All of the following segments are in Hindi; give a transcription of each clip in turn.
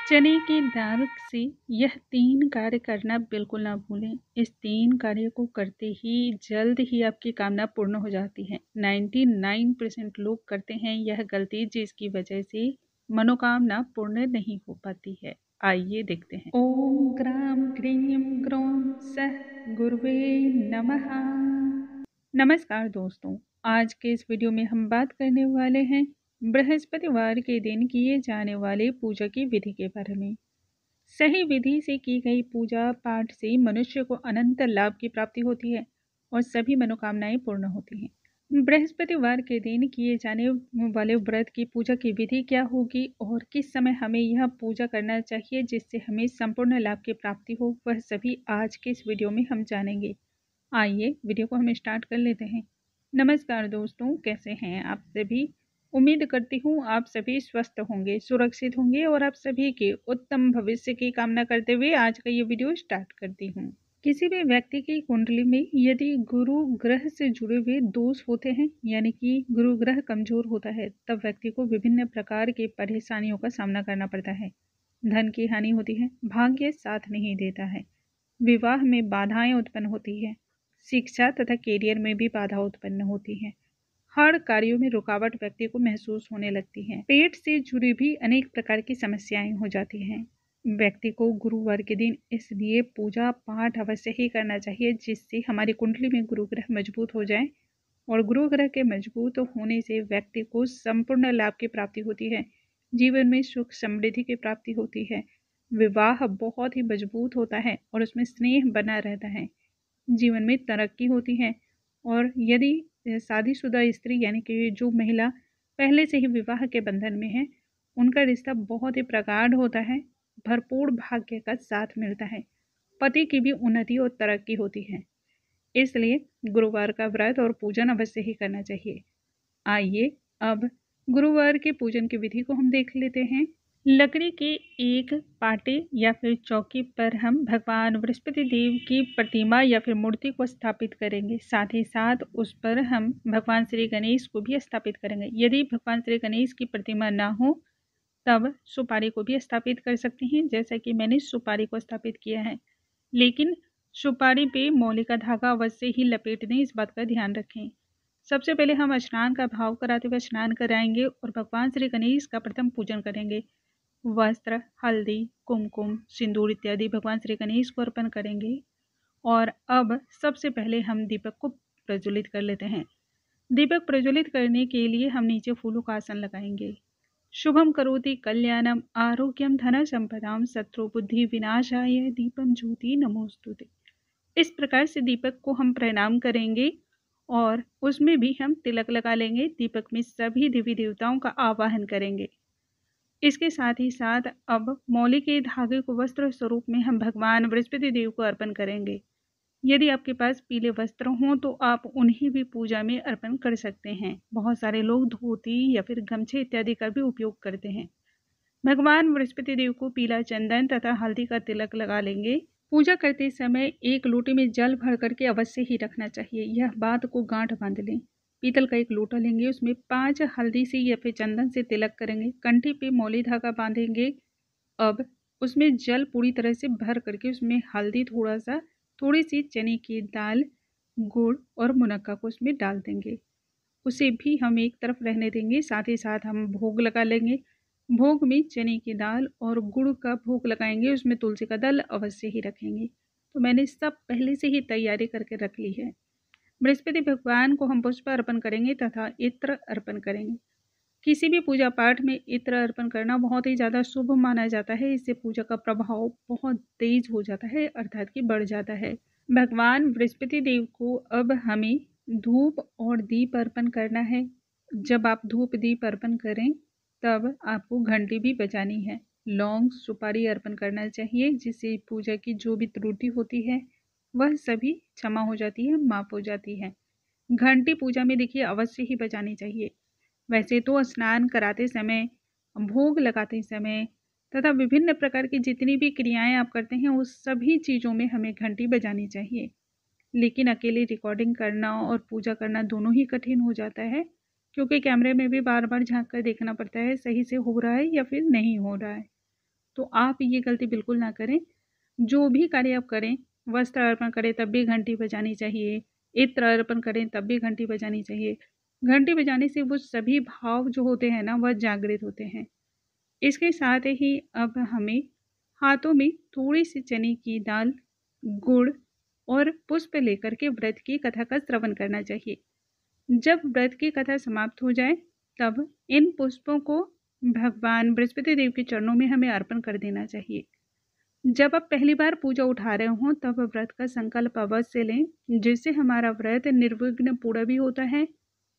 चने की दाल से यह 3 कार्य करना बिल्कुल ना भूलें। इस 3 कार्य को करते ही जल्द ही आपकी कामना पूर्ण हो जाती है। 99% लोग करते हैं यह गलती, जिसकी वजह से मनोकामना पूर्ण नहीं हो पाती है। आइए देखते हैं। ओम ग्राम ग्रीम ग्रोम सह गुरुवे नमः। नमस्कार दोस्तों, आज के इस वीडियो में हम बात करने वाले हैं बृहस्पतिवार के दिन किए जाने वाले पूजा की विधि के बारे में। सही विधि से की गई पूजा पाठ से मनुष्य को अनंत लाभ की प्राप्ति होती है और सभी मनोकामनाएं पूर्ण होती हैं। बृहस्पतिवार के दिन किए जाने वाले व्रत की पूजा की विधि क्या होगी और किस समय हमें यह पूजा करना चाहिए जिससे हमें संपूर्ण लाभ की प्राप्ति हो, वह सभी आज के इस वीडियो में हम जानेंगे। आइए वीडियो को हम स्टार्ट कर लेते हैं। नमस्कार दोस्तों, कैसे हैं आप सभी। उम्मीद करती हूँ आप सभी स्वस्थ होंगे, सुरक्षित होंगे और आप सभी के उत्तम भविष्य की कामना करते हुए आज का ये वीडियो स्टार्ट करती हूँ। किसी भी व्यक्ति की कुंडली में यदि गुरु ग्रह से जुड़े हुए दोष होते हैं, यानी कि गुरु ग्रह कमजोर होता है, तब व्यक्ति को विभिन्न प्रकार की परेशानियों का सामना करना पड़ता है। धन की हानि होती है, भाग्य साथ नहीं देता है, विवाह में बाधाएं उत्पन्न होती है, शिक्षा तथा कैरियर में भी बाधा उत्पन्न होती है, हर कार्यों में रुकावट व्यक्ति को महसूस होने लगती है, पेट से जुड़ी भी अनेक प्रकार की समस्याएं हो जाती हैं। व्यक्ति को गुरुवार के दिन इसलिए पूजा पाठ अवश्य ही करना चाहिए, जिससे हमारी कुंडली में गुरु ग्रह मजबूत हो जाए और गुरु ग्रह के मजबूत होने से व्यक्ति को संपूर्ण लाभ की प्राप्ति होती है, जीवन में सुख समृद्धि की प्राप्ति होती है, विवाह बहुत ही मजबूत होता है और उसमें स्नेह बना रहता है, जीवन में तरक्की होती है। और यदि शादीशुदा स्त्री यानी कि जो महिला पहले से ही विवाह के बंधन में है, उनका रिश्ता बहुत ही प्रगाढ़ होता है, भरपूर भाग्य का साथ मिलता है, पति की भी उन्नति और तरक्की होती है। इसलिए गुरुवार का व्रत और पूजन अवश्य ही करना चाहिए। आइए अब गुरुवार के पूजन की विधि को हम देख लेते हैं। लकड़ी के एक पाटे या फिर चौकी पर हम भगवान बृहस्पति देव की प्रतिमा या फिर मूर्ति को स्थापित करेंगे। साथ ही साथ उस पर हम भगवान श्री गणेश को भी स्थापित करेंगे। यदि भगवान श्री गणेश की प्रतिमा ना हो तब सुपारी को भी स्थापित कर सकते हैं, जैसा कि मैंने सुपारी को स्थापित किया है, लेकिन सुपारी पे मौली का धागा अवश्य ही लपेट दें, इस बात का ध्यान रखें। सबसे पहले हम स्नान का भाव कराते हुए स्नान कराएंगे और भगवान श्री गणेश का प्रथम पूजन करेंगे। वस्त्र, हल्दी, कुमकुम, सिंदूर इत्यादि भगवान श्री गणेश को अर्पण करेंगे। और अब सबसे पहले हम दीपक को प्रज्वलित कर लेते हैं। दीपक प्रज्वलित करने के लिए हम नीचे फूलों का आसन लगाएंगे। शुभम करोति कल्याणम आरोग्यम धन संपदाम शत्रु बुद्धि विनाशाय दीपम ज्योति नमोस्तुते। इस प्रकार से दीपक को हम प्रणाम करेंगे और उसमें भी हम तिलक लगा लेंगे। दीपक में सभी देवी देवताओं का आवाहन करेंगे। इसके साथ ही साथ अब मौली के धागे को वस्त्र स्वरूप में हम भगवान बृहस्पति देव को अर्पण करेंगे। यदि आपके पास पीले वस्त्र हों तो आप उन्हें भी पूजा में अर्पण कर सकते हैं। बहुत सारे लोग धोती या फिर गमछे इत्यादि का भी उपयोग करते हैं। भगवान बृहस्पति देव को पीला चंदन तथा हल्दी का तिलक लगा लेंगे। पूजा करते समय एक लोटे में जल भर करके अवश्य ही रखना चाहिए, यह बात को गांठ बांध लें। पीतल का एक लोटा लेंगे, उसमें 5 हल्दी से या फिर चंदन से तिलक करेंगे, कंठी पे मौली धागा बांधेंगे। अब उसमें जल पूरी तरह से भर करके उसमें हल्दी, थोड़ी सी चने की दाल, गुड़ और मुनक्का को उसमें डाल देंगे। उसे भी हम एक तरफ रहने देंगे। साथ ही साथ हम भोग लगा लेंगे। भोग में चने की दाल और गुड़ का भोग लगाएंगे, उसमें तुलसी का दल अवश्य ही रखेंगे। तो मैंने सब पहले से ही तैयारी करके रख ली है। बृहस्पति भगवान को हम पुष्प अर्पण करेंगे तथा इत्र अर्पण करेंगे। किसी भी पूजा पाठ में इत्र अर्पण करना बहुत ही ज़्यादा शुभ माना जाता है। इससे पूजा का प्रभाव बहुत तेज हो जाता है, अर्थात कि बढ़ जाता है। भगवान बृहस्पति देव को अब हमें धूप और दीप अर्पण करना है। जब आप धूप दीप अर्पण करें तब आपको घंटी भी बजानी है। लौंग सुपारी अर्पण करना चाहिए, जिससे पूजा की जो भी त्रुटि होती है वह सभी क्षमा हो जाती है, माफ हो जाती है। घंटी पूजा में देखिए अवश्य ही बजानी चाहिए। वैसे तो स्नान कराते समय, भोग लगाते समय तथा विभिन्न प्रकार की जितनी भी क्रियाएं आप करते हैं उस सभी चीज़ों में हमें घंटी बजानी चाहिए, लेकिन अकेले रिकॉर्डिंग करना और पूजा करना दोनों ही कठिन हो जाता है, क्योंकि कैमरे में भी बार बार झांक कर देखना पड़ता है सही से हो रहा है या फिर नहीं हो रहा है। तो आप ये गलती बिल्कुल ना करें। जो भी कार्य आप करें, वस्त्र अर्पण करें तब भी घंटी बजानी चाहिए, इत्र अर्पण करें तब भी घंटी बजानी चाहिए। घंटी बजाने से वो सभी भाव जो होते हैं ना, वह जागृत होते हैं। इसके साथ ही अब हमें हाथों में थोड़ी सी चने की दाल, गुड़ और पुष्प लेकर के व्रत की कथा का श्रवण करना चाहिए। जब व्रत की कथा समाप्त हो जाए तब इन पुष्पों को भगवान बृहस्पति देव के चरणों में हमें अर्पण कर देना चाहिए। जब आप पहली बार पूजा उठा रहे हों तब व्रत का संकल्प अवश्य लें, जिससे हमारा व्रत निर्विघ्न पूरा भी होता है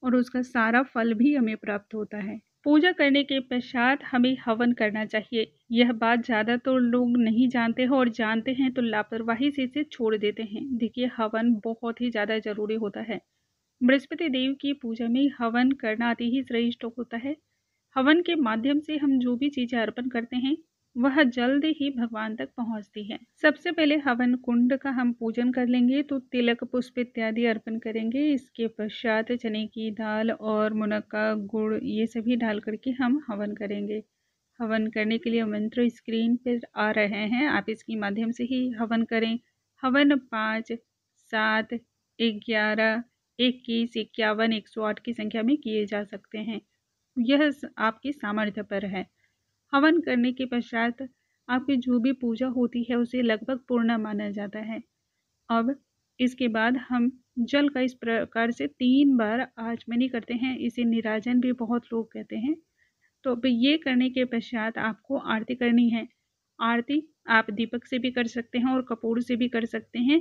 और उसका सारा फल भी हमें प्राप्त होता है। पूजा करने के पश्चात हमें हवन करना चाहिए। यह बात ज़्यादा तो लोग नहीं जानते हैं और जानते हैं तो लापरवाही से इसे छोड़ देते हैं। देखिए, हवन बहुत ही ज़्यादा जरूरी होता है। बृहस्पति देव की पूजा में हवन करना अति ही श्रेष्ठ होता है। हवन के माध्यम से हम जो भी चीज़ें अर्पण करते हैं वह जल्द ही भगवान तक पहुंचती है। सबसे पहले हवन कुंड का हम पूजन कर लेंगे, तो तिलक पुष्प इत्यादि अर्पण करेंगे। इसके पश्चात चने की दाल और मुनक्का, गुड़ ये सभी डाल करके हम हवन करेंगे। हवन करने के लिए मंत्र स्क्रीन पर आ रहे हैं, आप इसके माध्यम से ही हवन करें। हवन 5, 7, 11, 21, 51, 108 की संख्या में किए जा सकते हैं। यह आपकी सामर्थ्य पर है। हवन करने के पश्चात आपकी जो भी पूजा होती है उसे लगभग पूर्ण माना जाता है। अब इसके बाद हम जल का इस प्रकार से 3 बार आचमनी करते हैं। इसे निराजन भी बहुत लोग कहते हैं। तो अब ये करने के पश्चात आपको आरती करनी है। आरती आप दीपक से भी कर सकते हैं और कपूर से भी कर सकते हैं।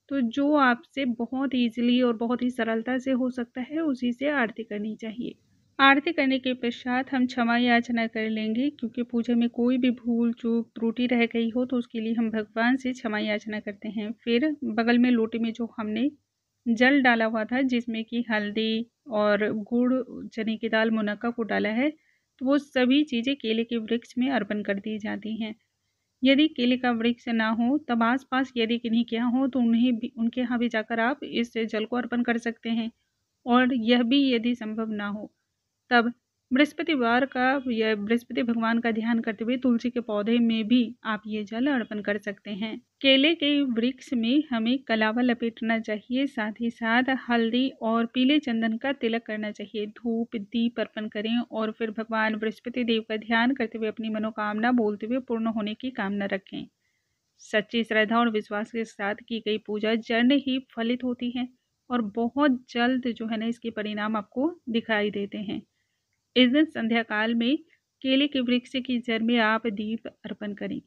तो जो आपसे बहुत ईजिली और बहुत ही सरलता से हो सकता है उसी से आरती करनी चाहिए। आरती करने के पश्चात हम क्षमा याचना कर लेंगे, क्योंकि पूजा में कोई भी भूल चूक त्रुटि रह गई हो तो उसके लिए हम भगवान से क्षमा याचना करते हैं। फिर बगल में लोटे में जो हमने जल डाला हुआ था, जिसमें कि हल्दी और गुड़, चने की दाल, मुनक्का को डाला है, तो वो सभी चीज़ें केले के वृक्ष में अर्पण कर दी जाती हैं। यदि केले का वृक्ष ना हो तब आसपास यदि किन्हीं के यहाँ हो तो उनके यहाँ भी जाकर आप इस जल को अर्पण कर सकते हैं। और यह भी यदि संभव ना हो तब बृहस्पतिवार का या बृहस्पति भगवान का ध्यान करते हुए तुलसी के पौधे में भी आप ये जल अर्पण कर सकते हैं। केले के वृक्ष में हमें कलावा लपेटना चाहिए, साथ ही साथ हल्दी और पीले चंदन का तिलक करना चाहिए। धूप दीप अर्पण करें और फिर भगवान बृहस्पति देव का ध्यान करते हुए अपनी मनोकामना बोलते हुए पूर्ण होने की कामना रखें। सच्ची श्रद्धा और विश्वास के साथ की गई पूजा जल्द ही फलित होती है और बहुत जल्द जो है ना इसके परिणाम आपको दिखाई देते हैं। इस दिन संध्या काल में केले के वृक्ष की जड़ में आप दीप अर्पण करें।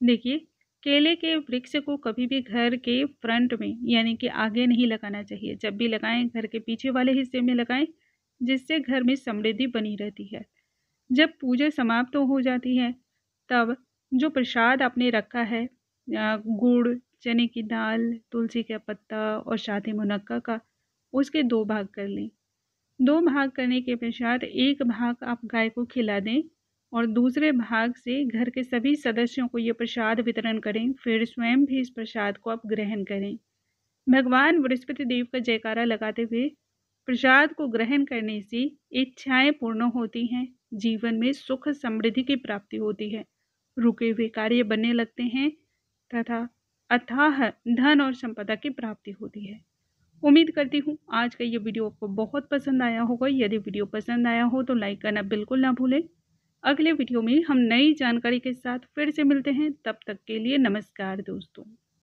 देखिए, केले के वृक्ष को कभी भी घर के फ्रंट में यानी कि आगे नहीं लगाना चाहिए। जब भी लगाएं घर के पीछे वाले हिस्से में लगाएं, जिससे घर में समृद्धि बनी रहती है। जब पूजा समाप्त हो जाती है तब जो प्रसाद आपने रखा है, गुड़, चने की दाल, तुलसी का पत्ता और साथ ही मुनक्का का, उसके 2 भाग कर लें। 2 भाग करने के पश्चात एक भाग आप गाय को खिला दें और दूसरे भाग से घर के सभी सदस्यों को ये प्रसाद वितरण करें। फिर स्वयं भी इस प्रसाद को आप ग्रहण करें। भगवान बृहस्पति देव का जयकारा लगाते हुए प्रसाद को ग्रहण करने से इच्छाएं पूर्ण होती हैं, जीवन में सुख समृद्धि की प्राप्ति होती है, रुके हुए कार्य बनने लगते हैं तथा अथाह धन और संपदा की प्राप्ति होती है। उम्मीद करती हूँ आज का ये वीडियो आपको बहुत पसंद आया होगा। यदि वीडियो पसंद आया हो तो लाइक करना बिल्कुल ना भूलें। अगले वीडियो में हम नई जानकारी के साथ फिर से मिलते हैं। तब तक के लिए नमस्कार दोस्तों।